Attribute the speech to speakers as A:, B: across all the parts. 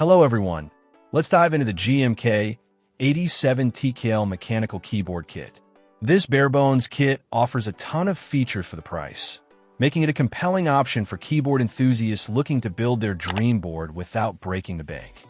A: Hello everyone, let's dive into the GMK87 TKL mechanical keyboard kit. This bare-bones kit offers a ton of features for the price, making it a compelling option for keyboard enthusiasts looking to build their dream board without breaking the bank.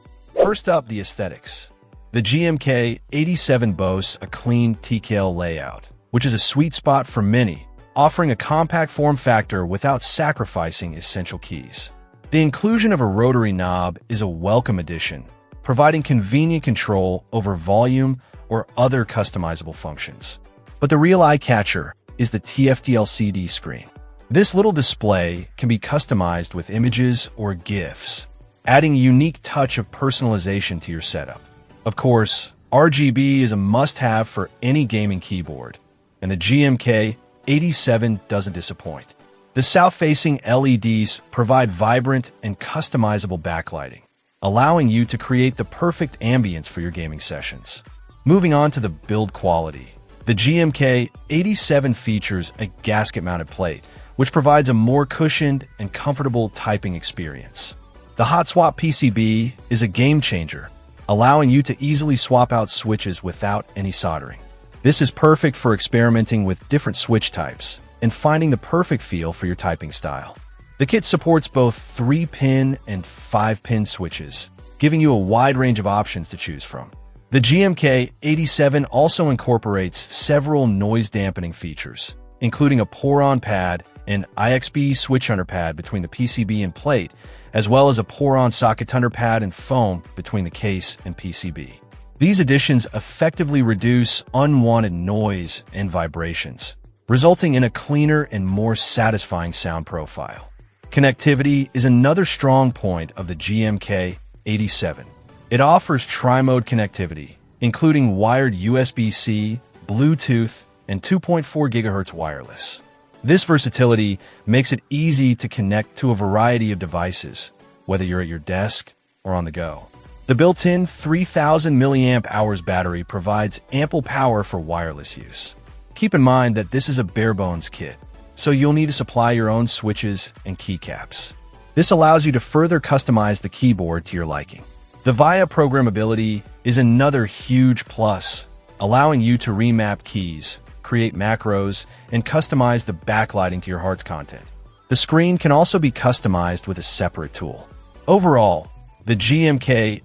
A: First up, the aesthetics. The GMK87 boasts a clean TKL layout, which is a sweet spot for many, offering a compact form factor without sacrificing essential keys. The inclusion of a rotary knob is a welcome addition, providing convenient control over volume or other customizable functions. But the real eye-catcher is the TFT LCD screen. This little display can be customized with images or GIFs, adding a unique touch of personalization to your setup. Of course, RGB is a must-have for any gaming keyboard, and the GMK87 doesn't disappoint. The south-facing LEDs provide vibrant and customizable backlighting, allowing you to create the perfect ambience for your gaming sessions. Moving on to the build quality. The GMK87 features a gasket-mounted plate, which provides a more cushioned and comfortable typing experience. The hot swap PCB is a game-changer, allowing you to easily swap out switches without any soldering. This is perfect for experimenting with different switch types and finding the perfect feel for your typing style. The kit supports both 3-pin and 5-pin switches, giving you a wide range of options to choose from. The GMK87 also incorporates several noise-dampening features, including a pour-on pad and IXB switch under pad between the PCB and plate, as well as a pour-on socket under pad and foam between the case and PCB. These additions effectively reduce unwanted noise and vibrations, resulting in a cleaner and more satisfying sound profile. Connectivity is another strong point of the GMK87. It offers tri-mode connectivity, including wired USB-C, Bluetooth, and 2.4 GHz wireless. This versatility makes it easy to connect to a variety of devices, whether you're at your desk or on the go. The built-in 3000 mAh battery provides ample power for wireless use. Keep in mind that this is a bare-bones kit, so you'll need to supply your own switches and keycaps. This allows you to further customize the keyboard to your liking. The VIA programmability is another huge plus, allowing you to remap keys, create macros, and customize the backlighting to your heart's content. The screen can also be customized with a separate tool. Overall, the GMK87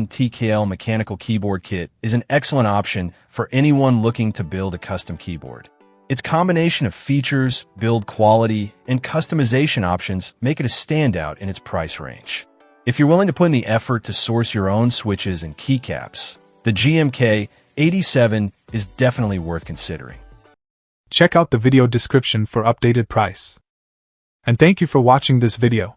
A: TKL mechanical keyboard kit is an excellent option for anyone looking to build a custom keyboard. Its combination of features, build quality, and customization options make it a standout in its price range. If you're willing to put in the effort to source your own switches and keycaps, the GMK87 is definitely worth considering.
B: Check out the video description for updated price. And thank you for watching this video.